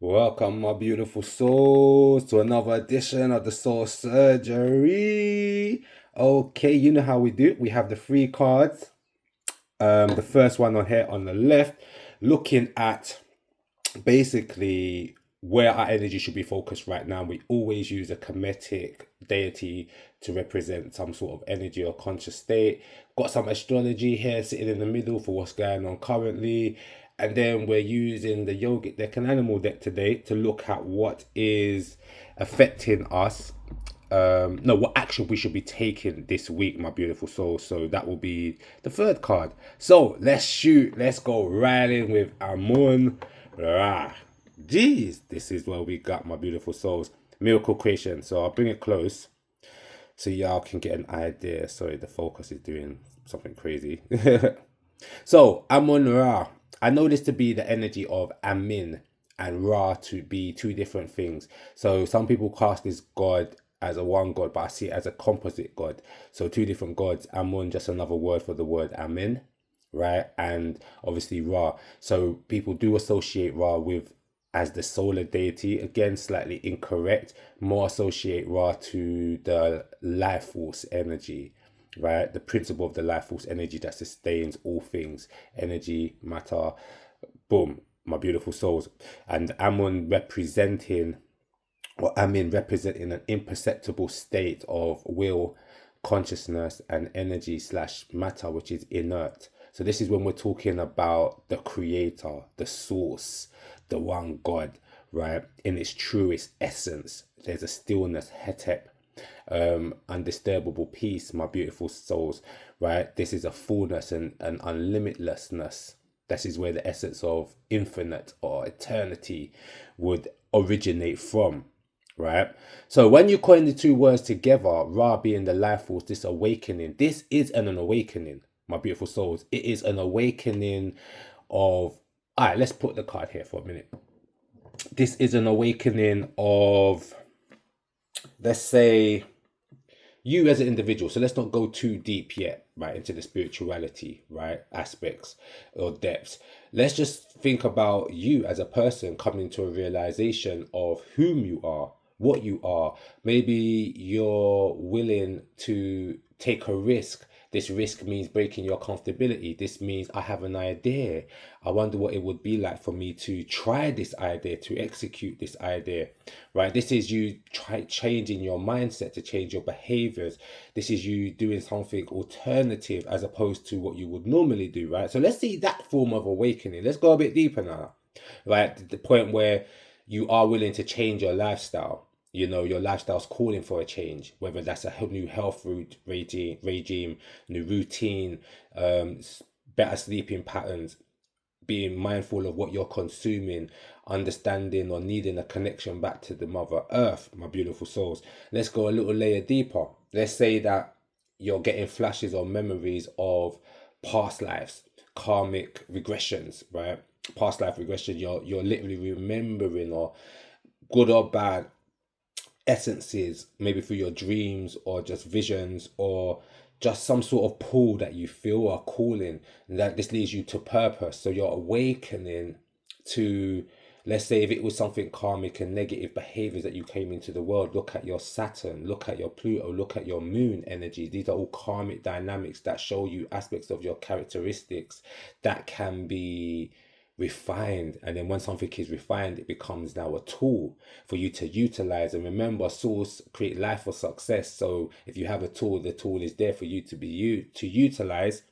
Welcome, my beautiful souls, to another edition of the Soul Surgery. Okay, you know how we do. We have the three cards. The first one on here on the left, looking at basically where our energy should be focused right now. We always use a Kemetic deity to represent some sort of energy or conscious state. Got some astrology here sitting in the middle for what's going on currently. And then we're using the yogic deck and animal deck today to look at what is affecting us. No, what action we should be taking this week, my beautiful soul. So that will be the third card. So let's shoot. Let's go right in with Amun Ra. Jeez, this is where we got, my beautiful souls. Miracle creation. So I'll bring it close so y'all can get an idea. Sorry, the focus is doing something crazy. So Amun Ra. I know this to be the energy of Amin and Ra to be two different things. So some people cast this god as a one god, but I see it as a composite god. So two different gods. Amun, just another word for the word Amin, right? And obviously Ra. So people do associate Ra with as the solar deity. Again, slightly incorrect. More associate Ra to the life force energy, right? The principle of the life force energy that sustains all things, energy, matter, boom, my beautiful souls. And Amun representing, or Amin representing an imperceptible state of will, consciousness, and energy slash matter, which is inert. So this is when we're talking about the creator, the source, the one God, right? In its truest essence, there's a stillness, hetep, undisturbable peace, my beautiful souls, right? This is a fullness and an unlimitlessness. This is where the essence of infinite or eternity would originate from, right? So when you coin the two words together, Ra being the life force, this awakening, this is an awakening, my beautiful souls. It is an awakening of, all right, let's put the card here for a minute. This is an awakening of, let's say, you as an individual. So let's not go too deep yet, right, into the spirituality, right, aspects or depths. Let's just think about you as a person coming to a realization of whom you are, what you are. Maybe you're willing to take a risk. This risk means breaking your comfortability. This means I have an idea. I wonder what it would be like for me to try this idea, to execute this idea, right? This is you changing your mindset to change your behaviors. This is you doing something alternative as opposed to what you would normally do, right? So let's see that form of awakening. Let's go a bit deeper now, right? The point where you are willing to change your lifestyle. You know, your lifestyle's calling for a change, whether that's a new health regime, new routine, better sleeping patterns, being mindful of what you're consuming, understanding or needing a connection back to the Mother Earth, my beautiful souls. Let's go a little layer deeper. Let's say that you're getting flashes or memories of past lives, karmic regressions, right? Past life regression, you're literally remembering, or good or bad, essences, maybe through your dreams or just visions or just some sort of pull that you feel are calling, and that this leads you to purpose. So you're awakening to, let's say, if it was something karmic and negative behaviors that you came into the world, look at your Saturn, look at your Pluto, look at your moon energy. These are all karmic dynamics that show you aspects of your characteristics that can be refined. And then when something is refined, it becomes now a tool for you to utilize. And remember, source create life for success. So if you have a tool, the tool is there for you to be to utilize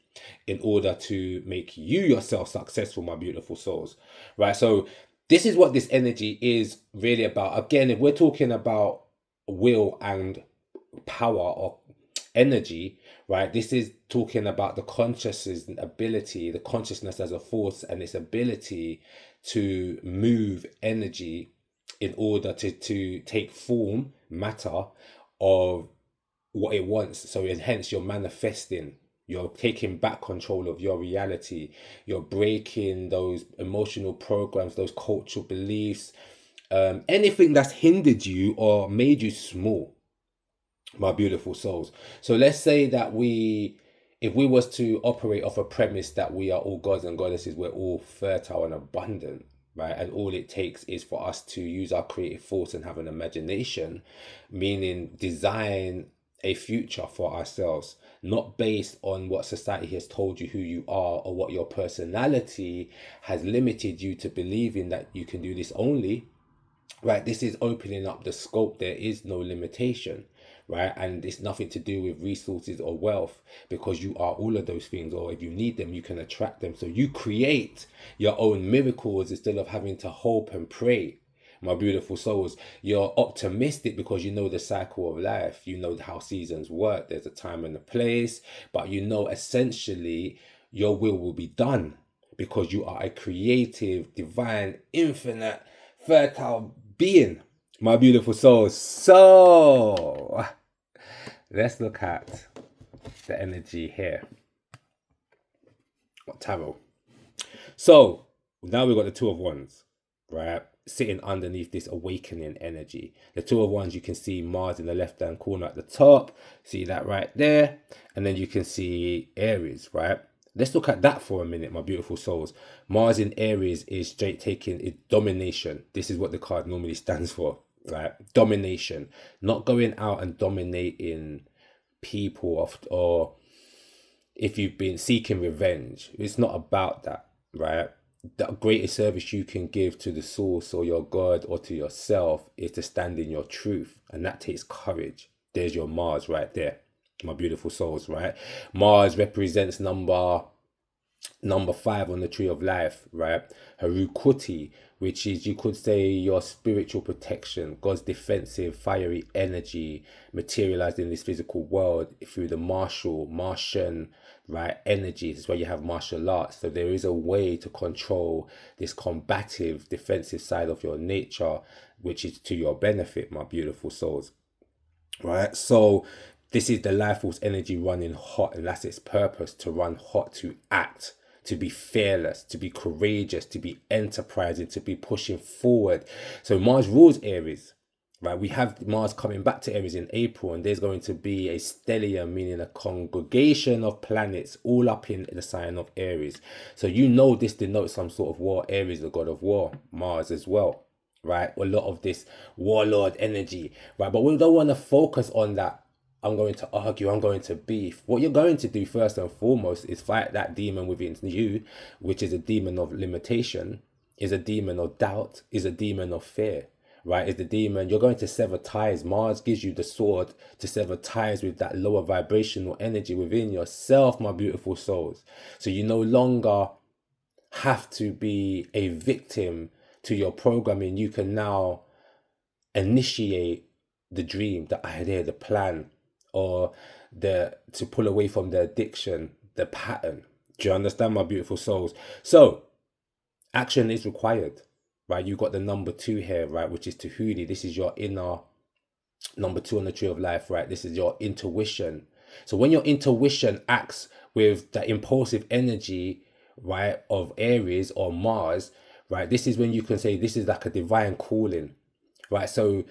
in order to make you yourself successful, my beautiful souls, right? So this is what this energy is really about. Again, if we're talking about will and power or energy, right? This is talking about the consciousness ability, the consciousness as a force and its ability to move energy in order to take form, matter of what it wants. So hence you're manifesting, you're taking back control of your reality, you're breaking those emotional programs, those cultural beliefs, anything that's hindered you or made you small, my beautiful souls. So let's say that if we was to operate off a premise that we are all gods and goddesses, we're all fertile and abundant, right? And all it takes is for us to use our creative force and have an imagination, meaning design a future for ourselves, not based on what society has told you who you are or what your personality has limited you to believing that you can do this only, right? This is opening up the scope. There is no limitation, right? And it's nothing to do with resources or wealth, because you are all of those things, or if you need them, you can attract them. So you create your own miracles instead of having to hope and pray, my beautiful souls. You're optimistic because you know the cycle of life. You know how seasons work. There's a time and a place, but you know essentially your will be done, because you are a creative, divine, infinite, fertile being, my beautiful souls. So let's look at the energy here. Tarot. So now we've got the Two of Wands, right? Sitting underneath this awakening energy. The Two of Wands, you can see Mars in the left hand corner at the top. See that right there? And then you can see Aries, right? Let's look at that for a minute, my beautiful souls. Mars in Aries is straight taking it domination. This is what the card normally stands for, right? Domination. Not going out and dominating people, or if you've been seeking revenge. It's not about that, right? The greatest service you can give to the source or your God or to yourself is to stand in your truth. And that takes courage. There's your Mars right there, my beautiful souls, right? Mars represents number 5 on the tree of life, right? Harukuti, which is, you could say, your spiritual protection, God's defensive, fiery energy materialized in this physical world through the Martian, right, energy. This is where you have martial arts. So there is a way to control this combative, defensive side of your nature, which is to your benefit, my beautiful souls, right? So this is the life force energy running hot, and that's its purpose, to run hot, to act, to be fearless, to be courageous, to be enterprising, to be pushing forward. So Mars rules Aries, right? We have Mars coming back to Aries in April, and there's going to be a stellium, meaning a congregation of planets all up in the sign of Aries. So you know this denotes some sort of war. Aries, the god of war, Mars as well, right? A lot of this warlord energy, right? But we don't want to focus on that. I'm going to argue, I'm going to beef. What you're going to do first and foremost is fight that demon within you, which is a demon of limitation, is a demon of doubt, is a demon of fear, right? Is the demon, you're going to sever ties. Mars gives you the sword to sever ties with that lower vibrational energy within yourself, my beautiful souls. So you no longer have to be a victim to your programming. You can now initiate the dream, the idea, the plan, or to pull away from the addiction, the pattern. Do you understand, my beautiful souls? So action is required, right? You've got the number 2 here, right, which is Tahuti. This is your inner number 2 on the tree of life, right? This is your intuition. So when your intuition acts with the impulsive energy, right, of Aries or Mars, right, this is when you can say this is like a divine calling, right? So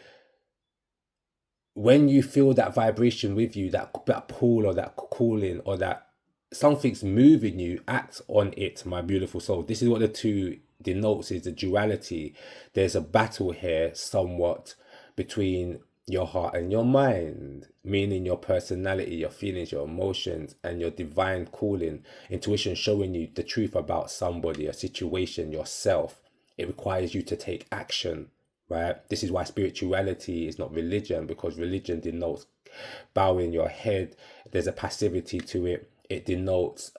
when you feel that vibration with you, that pull or that calling, or that something's moving you, act on it, my beautiful soul. This is what the 2 denotes, is the duality. There's a battle here somewhat between your heart and your mind, meaning your personality, your feelings, your emotions, and your divine calling, intuition showing you the truth about somebody, a situation, yourself. It requires you to take action, right? This is why spirituality is not religion, because religion denotes bowing your head. There's a passivity to it. It denotes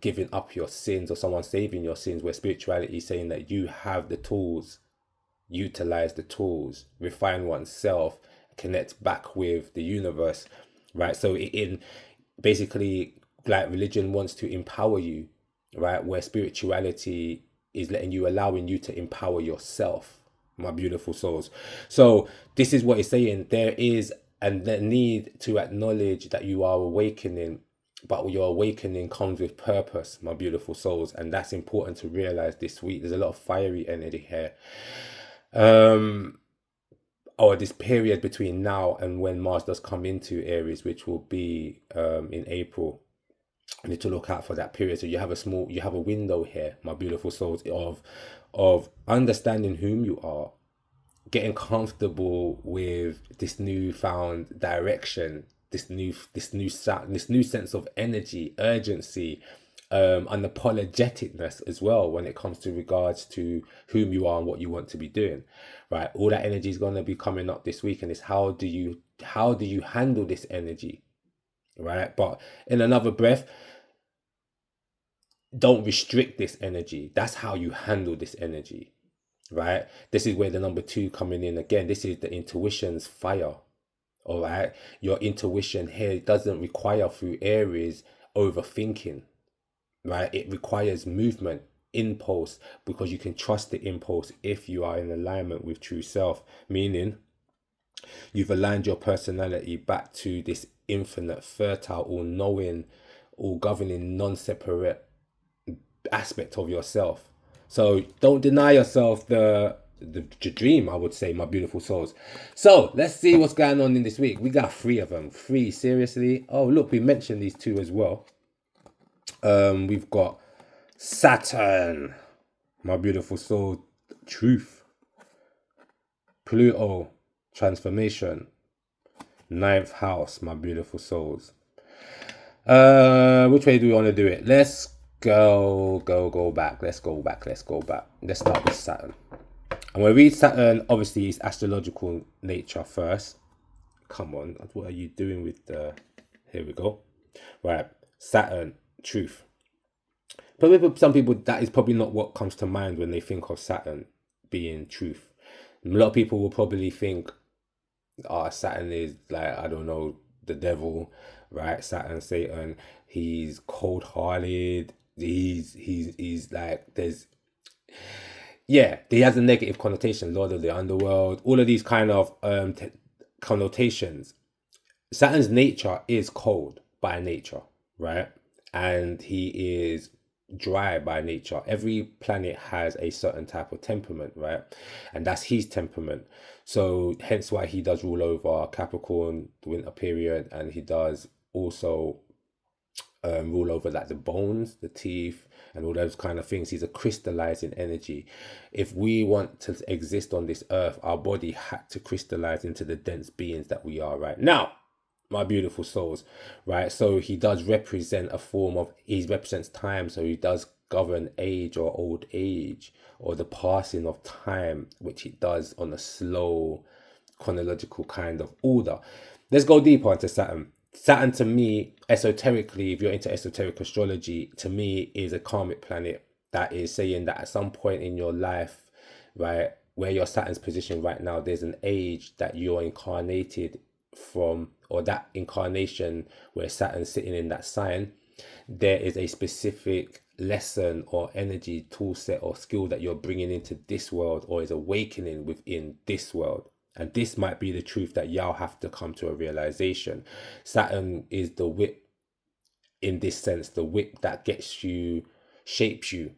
giving up your sins or someone saving your sins, where spirituality is saying that you have the tools, utilize the tools, refine oneself, connect back with the universe, right? So in basically, like, religion wants to empower you, right, where spirituality is allowing you to empower yourself, my beautiful souls. So this is what it's saying. There is the need to acknowledge that you are awakening, but your awakening comes with purpose, my beautiful souls, and that's important to realize this week. There's a lot of fiery energy here, or this period between now and when Mars does come into Aries, which will be in April. I need to look out for that period. So you have a window here, my beautiful souls, of of understanding whom you are, getting comfortable with this newfound direction, this new sense of energy, urgency, unapologeticness as well when it comes to regards to whom you are and what you want to be doing, right? All that energy is going to be coming up this week, and it's how do you handle this energy, right? But in another breath, don't restrict this energy. That's how you handle this energy, right? This is where the number 2 coming in again. This is the intuition's fire. All right, your intuition here doesn't require through Aries overthinking, right? It requires movement, impulse, because you can trust the impulse if you are in alignment with true self, meaning you've aligned your personality back to this infinite, fertile, all-knowing, all-governing, non-separate aspect of yourself. So don't deny yourself the dream, I would say, my beautiful souls. So let's see what's going on in this week. We got 3 of them. 3, seriously. Oh, look, we mentioned these 2 as well. We've got Saturn, my beautiful soul, truth. Pluto, transformation. 9th house, my beautiful souls. Which way do we want to do it? Let's go back. Let's go back. Let's start with Saturn. And when we read Saturn, obviously it's astrological nature first. Come on, what are you doing with the... Here we go. Right, Saturn, truth. Probably for some people, that is probably not what comes to mind when they think of Saturn being truth. A lot of people will probably think, Saturn is like, I don't know, the devil, right? Saturn, Satan, he's cold-hearted. He's like, there's... Yeah, he has a negative connotation, Lord of the Underworld, all of these kind of connotations. Saturn's nature is cold by nature, right? And he is dry by nature. Every planet has a certain type of temperament, right? And that's his temperament. So hence why he does rule over Capricorn, the winter period, and he does also rule over like the bones, the teeth, and all those kind of things. He's a crystallizing energy. If we want to exist on this earth, our body had to crystallize into the dense beings that we are right now, my beautiful souls, right? So he does represent a form of, he represents time, so he does govern age or old age or the passing of time, which he does on a slow chronological kind of order. Let's go deeper into Saturn. Saturn, to me, esoterically, if you're into esoteric astrology, to me is a karmic planet that is saying that at some point in your life, right, where your Saturn's position right now, there's an age that you're incarnated from, or that incarnation where Saturn's sitting in that sign, there is a specific lesson or energy, tool set or skill that you're bringing into this world, or is awakening within this world. And this might be the truth that y'all have to come to a realization. Saturn is the whip, in this sense, the whip that gets you, shapes you,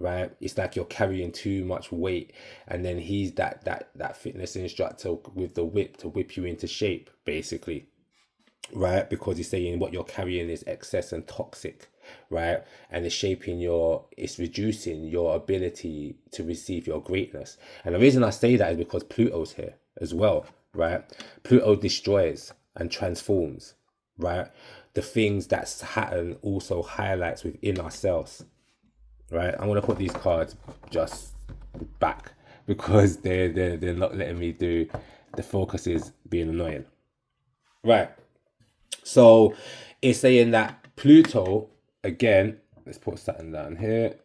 right? It's like you're carrying too much weight, and then he's that fitness instructor with the whip to whip you into shape, basically, right? Because he's saying what you're carrying is excess and toxic, right? And it's reducing your ability to receive your greatness. And the reason I say that is because Pluto's here as well, right? Pluto destroys and transforms, right? The things that Saturn also highlights within ourselves, right? I'm gonna put these cards just back because they're not letting me do, the focus is being annoying, right? So it's saying that Pluto, again, let's put Saturn down here,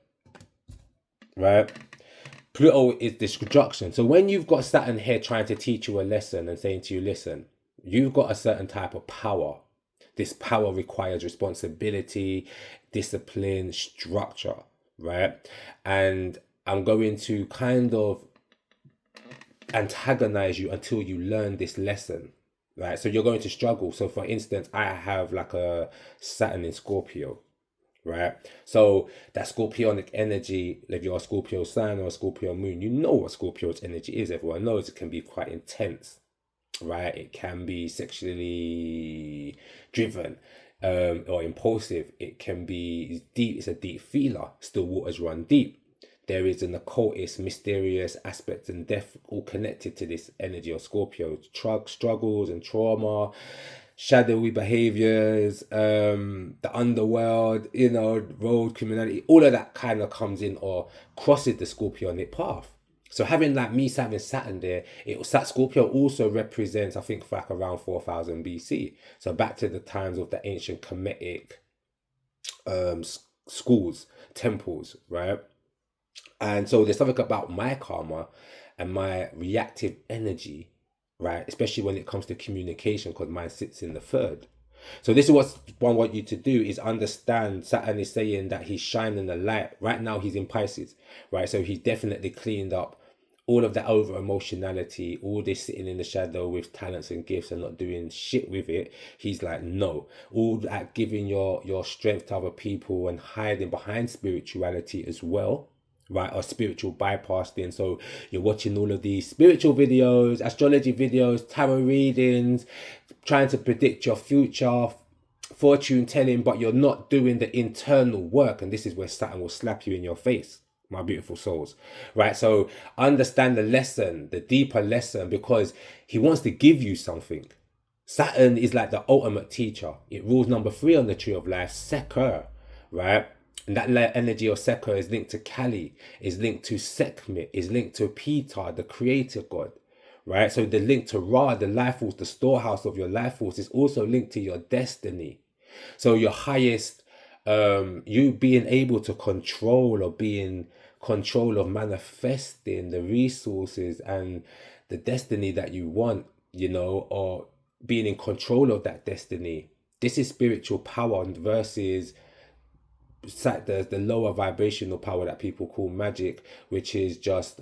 right? Pluto is destruction. So when you've got Saturn here trying to teach you a lesson and saying to you, listen, you've got a certain type of power. This power requires responsibility, discipline, structure, right? And I'm going to kind of antagonize you until you learn this lesson, right? So you're going to struggle. So for instance, I have like a Saturn in Scorpio, right? So that Scorpionic energy, if you're a Scorpio sun or a Scorpio moon, you know what Scorpio's energy is. Everyone knows it can be quite intense, right? It can be sexually driven or impulsive. It can be deep. It's a deep feeler. Still waters run deep. there is an occultist, mysterious aspect and depth all connected to this energy of Scorpio. Struggles and trauma, shadowy behaviors, the underworld, road criminality, all of that kind of comes in or crosses the Scorpionic path. So having Saturn there, that Scorpio also represents, I think, like around 4000 BC. So back to the times of the ancient Kemetic schools, temples, right? And so there's something about my karma and my reactive energy, right? Especially when it comes to communication, because mine sits in the third. So this is what I want you to do, is understand Saturn is saying that he's shining the light. Right now he's in Pisces, right? So he's definitely cleaned up all of that over emotionality, all this sitting in the shadow with talents and gifts and not doing shit with it. He's like, no, all that giving your strength to other people and hiding behind spirituality as well, right? Or spiritual bypassing. So you're watching all of these spiritual videos, astrology videos, tarot readings, trying to predict your future, fortune telling, but you're not doing the internal work. And this is where Saturn will slap you in your face, my beautiful souls, right? So understand the lesson, the deeper lesson, because he wants to give you something. Saturn is like the ultimate teacher. It rules number 3 on the tree of life, Sekhar, right? And that energy of Sekhar is linked to Kali, is linked to Sekhmet, is linked to Ptah, the creator god, right? So the link to Ra, the life force, the storehouse of your life force, is also linked to your destiny. So your highest, you being able to control or be in control of manifesting the resources and the destiny that you want, or being in control of that destiny. This is spiritual power versus the lower vibrational power that people call magic, which is just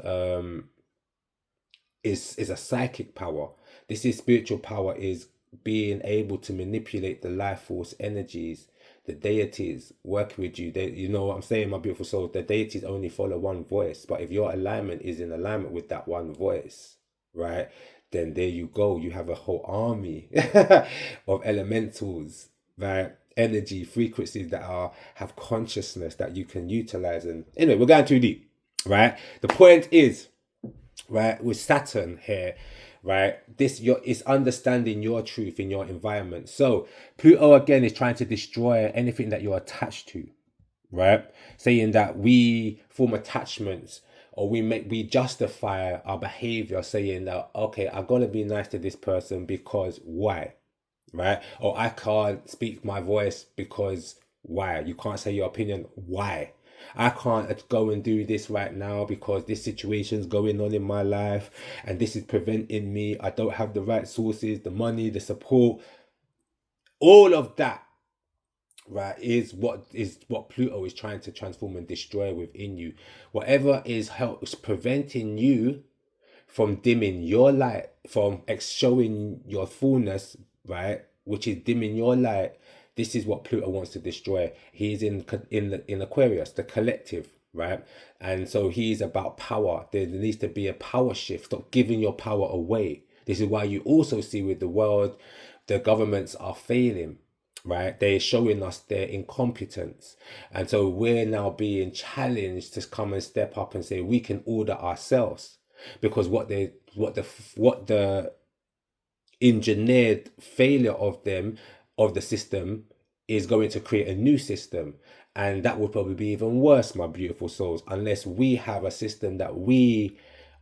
is a psychic power. This is spiritual power, is being able to manipulate the life force energies, the deities working with you. You know what I'm saying, my beautiful souls? The deities only follow one voice, but if your alignment is in alignment with that one voice, right, then there you go. You have a whole army of elementals, right? Energy frequencies that have consciousness that you can utilize. And anyway, we're going too deep, right? The point is, right, with Saturn here, right, is understanding your truth in your environment. So Pluto again is trying to destroy anything that you're attached to, right? Saying that we form attachments, or we justify our behavior, saying that, okay, I gotta be nice to this person because why, right? Or I can't speak my voice because why? You can't say your opinion, why? I can't go and do this right now because this situation's going on in my life and this is preventing me. I don't have the right sources, the money, the support. All of that, right, is what Pluto is trying to transform and destroy within you. Whatever is preventing you from dimming your light, from showing your fullness, right, which is dimming your light. This is what Pluto wants to destroy. He's in Aquarius, the collective, right? And so he's about power. There needs to be a power shift. Stop giving your power away. This is why you also see with the world, the governments are failing, right? They're showing us their incompetence. And so we're now being challenged to come and step up and say we can order ourselves. Because what the engineered failure of the system is going to create a new system, and that would probably be even worse, my beautiful souls, unless we have a system that we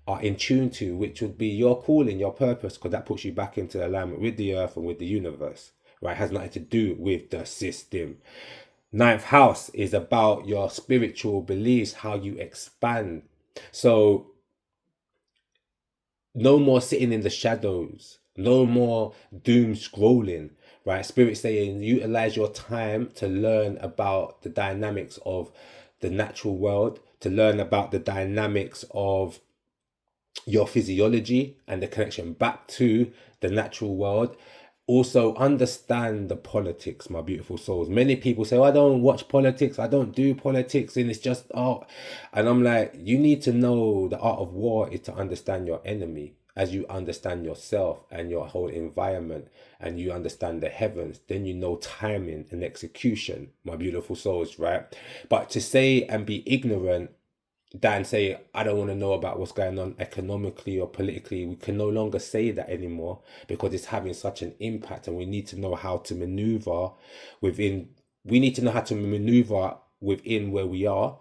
are in tune to, which would be your calling, your purpose, because that puts you back into alignment with the earth and with the universe, right? It has nothing to do with the system. 9th house is about your spiritual beliefs, how you expand. So no more sitting in the shadows, no more doom scrolling, right? Spirit saying utilize your time to learn about the dynamics of the natural world, to learn about the dynamics of your physiology and the connection back to the natural world. Also understand the politics, my beautiful souls. Many people say, oh, I don't watch politics, I don't do politics, and it's just art. And I'm like, you need to know the art of war is to understand your enemy. As you understand yourself and your whole environment, and you understand the heavens, then you know timing and execution, my beautiful souls, right? But to say and be ignorant than say, I don't want to know about what's going on economically or politically. We can no longer say that anymore because it's having such an impact, and we need to know how to maneuver within. We need to know how to maneuver within where we are,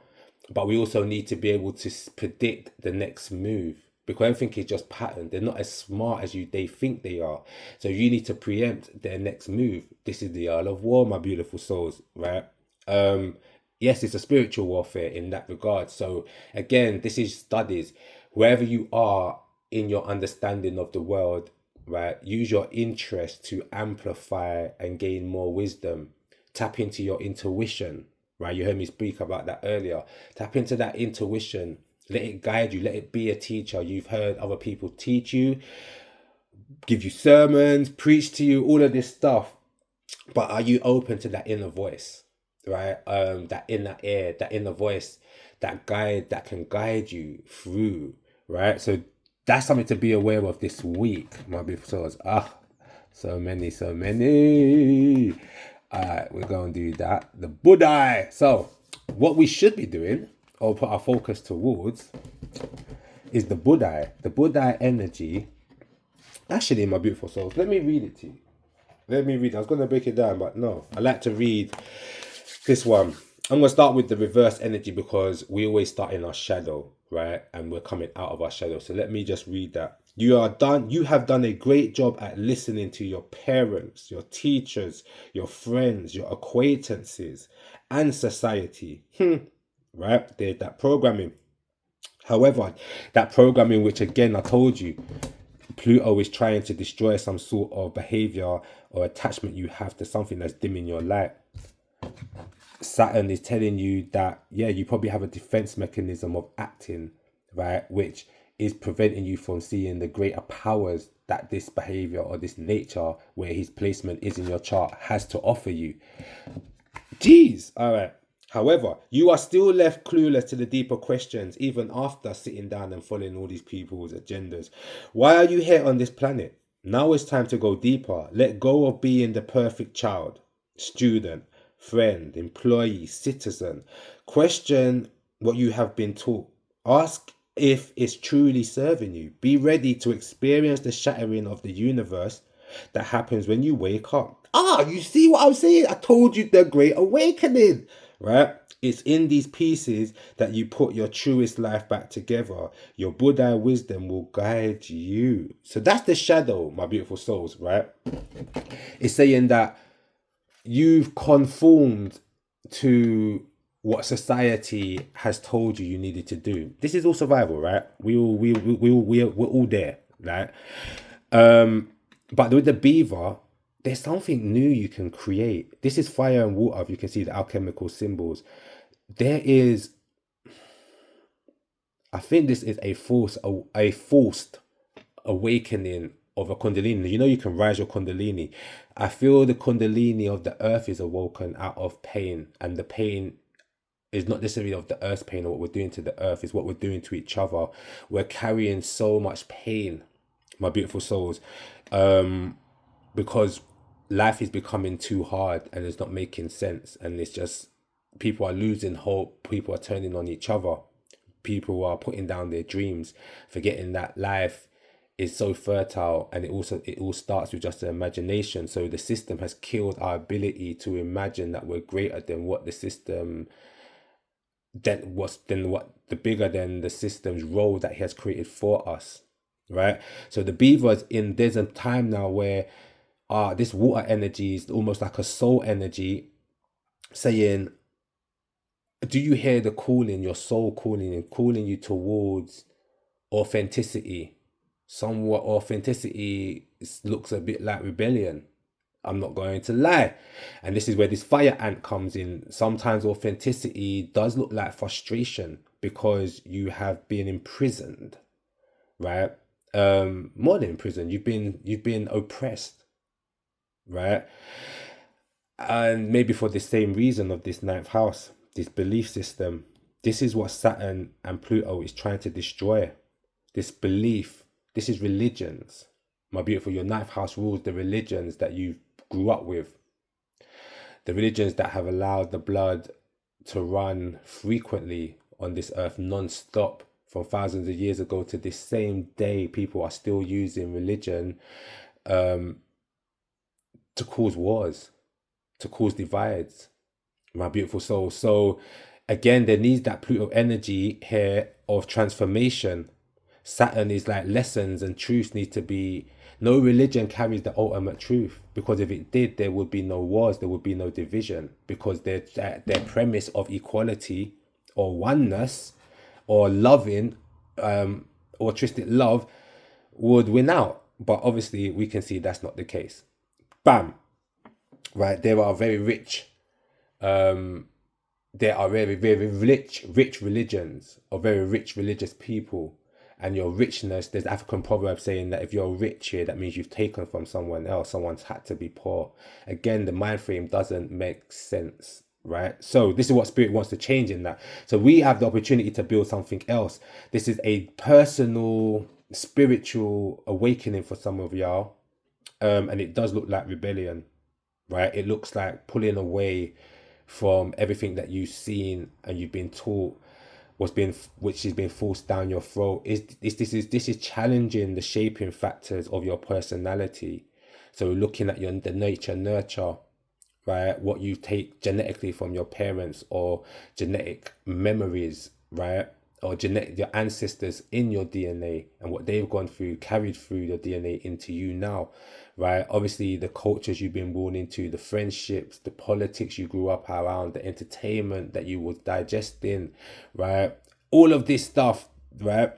but we also need to be able to predict the next move, because everything is just pattern. They're not as smart as they think they are. So you need to preempt their next move. This is the Earl of War, my beautiful souls, right? Yes, it's a spiritual warfare in that regard. So again, this is studies. Wherever you are in your understanding of the world, right, use your interest to amplify and gain more wisdom. Tap into your intuition, right? You heard me speak about that earlier. Tap into that intuition. Let it guide you. Let it be a teacher. You've heard other people teach you, give you sermons, preach to you, all of this stuff. But are you open to that inner voice, right? That inner ear, that inner voice, that can guide you through, right? So that's something to be aware of this week, my beautiful souls. So many. All right, we're going to do that. The Buddha. So what we should be doing, or put our focus towards, is the Buddha. The Buddha energy. Actually, my beautiful souls, let me read it to you. Let me read. I was going to break it down, but no. I like to read this one. I'm going to start with the reverse energy because we always start in our shadow, right? And we're coming out of our shadow. So let me just read that. You have done a great job at listening to your parents, your teachers, your friends, your acquaintances, and society. Right? There's that programming. However, that programming, which again, I told you, Pluto is trying to destroy some sort of behavior or attachment you have to something that's dimming your light. Saturn is telling you that, yeah, you probably have a defense mechanism of acting, right? Which is preventing you from seeing the greater powers that this behavior or this nature, where his placement is in your chart, has to offer you. Jeez. All right. However, you are still left clueless to the deeper questions, even after sitting down and following all these people's agendas. Why are you here on this planet? Now it's time to go deeper. Let go of being the perfect child, student, friend, employee, citizen. Question what you have been taught. Ask if it's truly serving you. Be ready to experience the shattering of the universe that happens when you wake up. You see what I'm saying? I told you, the Great Awakening, right? It's in these pieces that you put your truest life back together. Your Buddha wisdom will guide you. So that's the shadow, my beautiful souls, right? It's saying that you've conformed to what society has told you needed to do. This is all survival, right? We're all there, right? But with the beaver, there's something new you can create. This is fire and water. If you can see the alchemical symbols, there is, I think this is a forced awakening of a kundalini. You know, you can rise your kundalini. I feel the kundalini of the earth is awoken out of pain, and the pain is not necessarily of the earth's pain or what we're doing to the earth, is what we're doing to each other. We're carrying so much pain, my beautiful souls, because life is becoming too hard and it's not making sense, and it's just, people are losing hope, people are turning on each other, people are putting down their dreams, forgetting that life is so fertile, and it all starts with just the imagination. So the system has killed our ability to imagine that we're greater than what the system, bigger than the system's role that he has created for us, right? So the beavers, there's a time now where this water energy is almost like a soul energy, saying, do you hear the calling, your soul calling, and calling you towards authenticity? Somewhat authenticity looks a bit like rebellion, I'm not going to lie. And this is where this fire ant comes in. Sometimes authenticity does look like frustration because you have been imprisoned, right? More than imprisoned, you've been oppressed, right? And maybe for the same reason of this ninth house, this belief system, this is what Saturn and Pluto is trying to destroy. This belief, this is religions. My beautiful, your ninth house rules the religions that you grew up with. The religions that have allowed the blood to run frequently on this earth non-stop from thousands of years ago to this same day. People are still using religion to cause wars, to cause divides, my beautiful soul. So again, there needs that Pluto energy here of transformation. Saturn is like lessons and truths need to be. No religion carries the ultimate truth, because if it did, there would be no wars, there would be no division, because their premise of equality or oneness or loving, altruistic love would win out. But obviously we can see that's not the case. Bam. Right, there are very rich there are very, very rich religions or very rich religious people, and your richness, there's African proverb saying that if you're rich here, that means you've taken from someone else. Someone's had to be poor. Again, the mind frame doesn't make sense, right? So this is what spirit wants to change in that. So we have the opportunity to build something else. This is a personal, spiritual awakening for some of y'all. And it does look like rebellion, right? It looks like pulling away from everything that you've seen and you've been taught, which has been forced down your throat. This is challenging the shaping factors of your personality. So looking at the nature nurture, right? What you take genetically from your parents, or genetic memories, right? Or your ancestors in your DNA, and what they've gone through, carried through your DNA into you now, right? Obviously the cultures you've been born into, the friendships, the politics you grew up around, the entertainment that you was digesting, right? All of this stuff, right?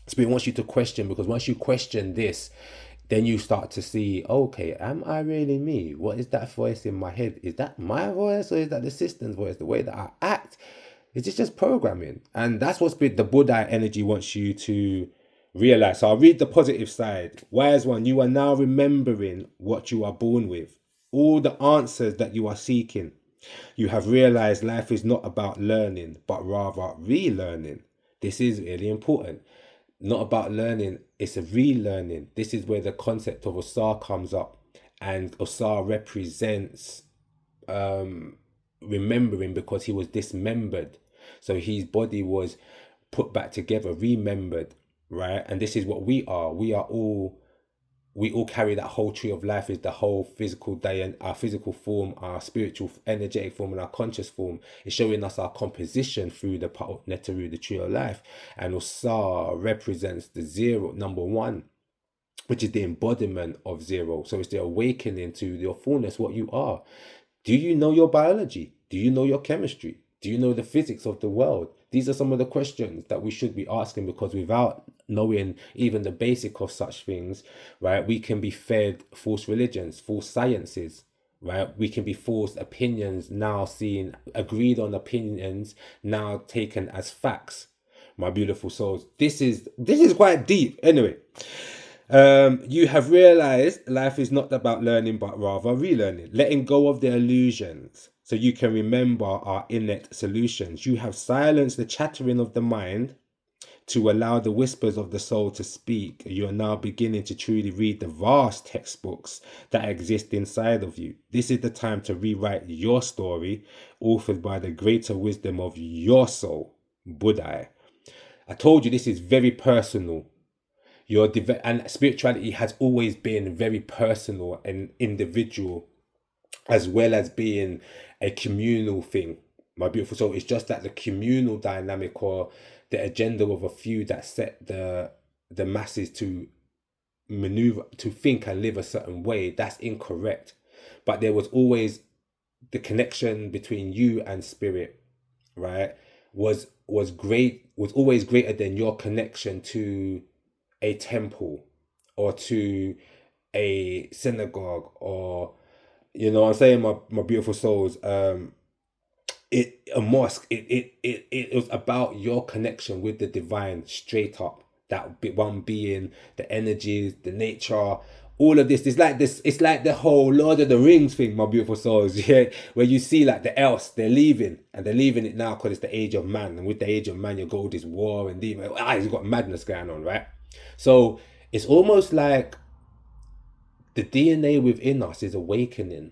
Spirit wants you to question, because once you question this, then you start to see, okay, am I really me? What is that voice in my head? Is that my voice, or is that the system's voice? The way that I act, is it just programming? And that's what the Buddha energy wants you to realize. So I'll read the positive side. Wise one, you are now remembering what you are born with, all the answers that you are seeking. You have realized life is not about learning, but rather relearning. This is really important. Not about learning, it's a relearning. This is where the concept of Auset comes up. And Auset represents remembering, because he was dismembered. So his body was put back together, remembered, right? And this is what we are. We all carry that whole tree of life, is the whole physical day, and our physical form, our spiritual energetic form, and our conscious form is showing us our composition through the Netaru, the tree of life. And Auset represents the zero, number one, which is the embodiment of zero. So it's the awakening to your fullness, what you are. Do you know your biology? Do you know your chemistry? Do you know the physics of the world? These are some of the questions that we should be asking, because without knowing even the basic of such things, right, we can be fed false religions, false sciences, right? We can be forced opinions now seen, agreed on opinions now taken as facts. My beautiful souls, this is quite deep. Anyway, you have realized life is not about learning, but rather relearning, letting go of the illusions, so you can remember our innate solutions. You have silenced the chattering of the mind to allow the whispers of the soul to speak. You are now beginning to truly read the vast textbooks that exist inside of you. This is the time to rewrite your story, authored by the greater wisdom of your soul, Buddha. I told you this is very personal. And spirituality has always been very personal and individual, as well as being a communal thing, my beautiful soul. It's just that the communal dynamic, or the agenda of a few that set the masses to maneuver, to think and live a certain way, that's incorrect. But there was always the connection between you and spirit, right, was always greater than your connection to a temple or to a synagogue, or, you know what I'm saying, my beautiful souls, a mosque. It was about your connection with the divine, straight up. That one being, the energies, the nature, all of this. It's like the whole Lord of the Rings thing, my beautiful souls. Yeah, where you see like the elves, they're leaving it now because it's the age of man, and with the age of man, you go this war and you've got madness going on, right? So it's almost like the DNA within us is awakening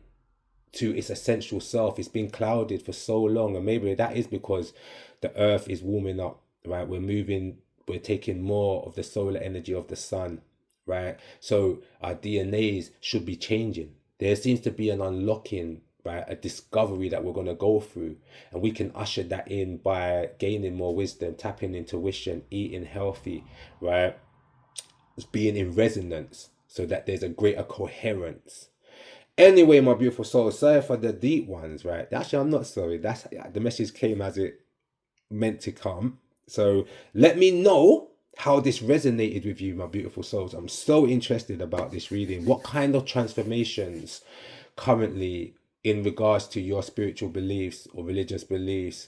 to its essential self. It's been clouded for so long, and maybe that is because the earth is warming up, right? We're taking more of the solar energy of the sun, right? So our DNAs should be changing. There seems to be an unlocking, right? A discovery that we're going to go through, and we can usher that in by gaining more wisdom, tapping intuition, eating healthy, right? Being in resonance so that there's a greater coherence. Anyway, my beautiful soul, sorry for the deep ones, right? Actually, I'm not sorry. That's the message came as it meant to come. So let me know how this resonated with you, my beautiful souls. I'm so interested about this reading. What kind of transformations currently in regards to your spiritual beliefs or religious beliefs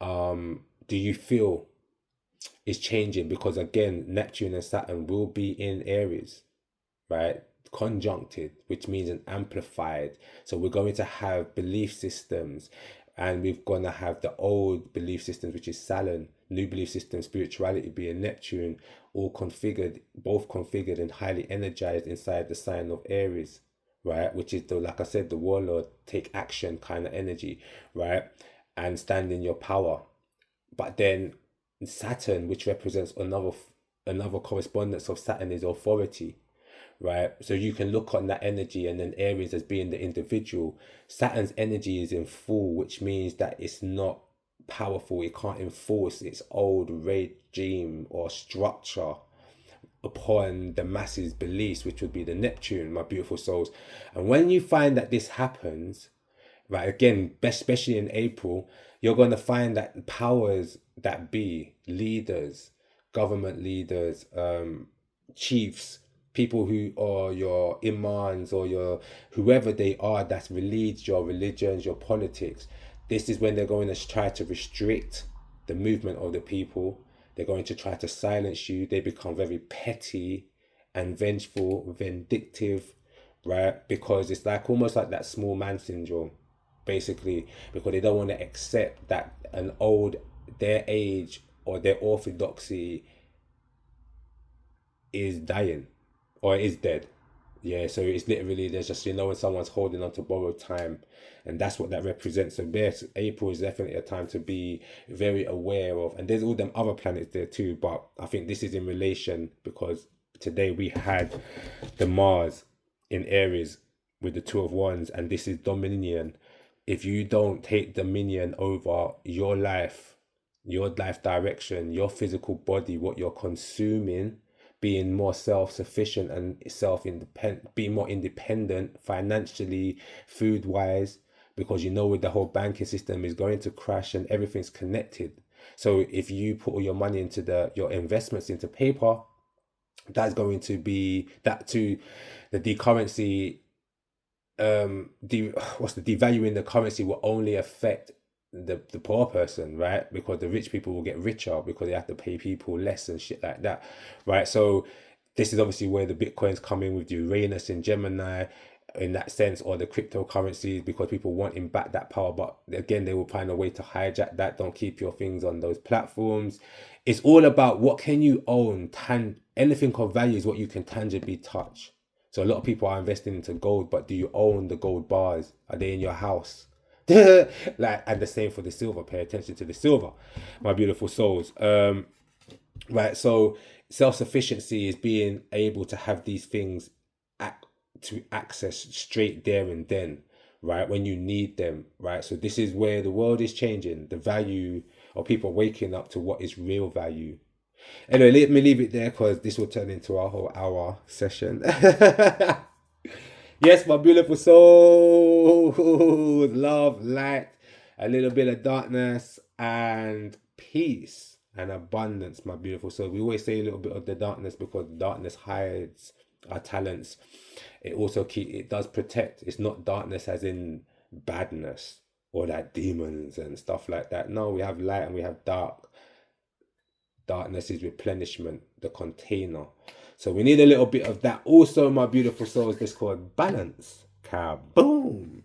do you feel is changing? Because again, Neptune and Saturn will be in Aries, right? Conjuncted, which means an amplified. So we're going to have belief systems, and we're going to have the old belief systems, which is Saturn, new belief system, spirituality being Neptune, all configured, both configured and highly energized inside the sign of Aries, right? Which is the, like I said, the warlord, take action kind of energy, right? And stand in your power. But then Saturn, which represents another correspondence of Saturn, is authority, right? So you can look on that energy, and then Aries as being the individual. Saturn's energy is in full, which means that it's not powerful. It can't enforce its old regime or structure upon the masses' beliefs, which would be the Neptune, my beautiful souls. And when you find that this happens, right, again, especially in April, you're going to find that the powers that be, leaders, government leaders, chiefs, people who are your imams or your whoever they are that leads your religions, your politics, this is when they're going to try to restrict the movement of the people. They're going to try to silence you. They become very petty and vengeful, vindictive, right? Because it's like almost like that small man syndrome, basically, because they don't want to accept that their age or their orthodoxy is dying or is dead. Yeah, so it's literally, there's just, when someone's holding on to borrowed time, and that's what that represents. So April is definitely a time to be very aware of, and there's all them other planets there too, but I think this is in relation because today we had the Mars in Aries with the Two of Wands, and this is dominion. If you don't take dominion over your life direction, your physical body, what you're consuming, being more self-sufficient and self-independent, being more independent financially, food-wise, because the whole banking system is going to crash and everything's connected. So if you put all your money into your investments into paper, that's going to be that to the decurrency. Devaluing the currency will only affect the poor person, right? Because the rich people will get richer because they have to pay people less and shit like that, right? So this is obviously where the Bitcoins come in with Uranus and Gemini in that sense, or the cryptocurrencies, because people wanting back that power, but again, they will find a way to hijack that. Don't keep your things on those platforms. It's all about what can you own, anything of value is what you can tangibly touch. So a lot of people are investing into gold, but do you own the gold bars? Are they in your house? And the same for the silver. Pay attention to the silver, my beautiful souls. Right. So self-sufficiency is being able to have these things to access straight there and then, right? When you need them, right? So this is where the world is changing. The value of people waking up to what is real value. Anyway, let me leave it there because this will turn into a whole hour session. Yes, my beautiful soul, love, light, a little bit of darkness, and peace and abundance, my beautiful soul. We always say a little bit of the darkness because darkness hides our talents. It also it does protect. It's not darkness as in badness or like demons and stuff like that. No, we have light and we have dark. Darkness is replenishment, the container. So we need a little bit of that. Also, my beautiful souls, this called balance. Kaboom.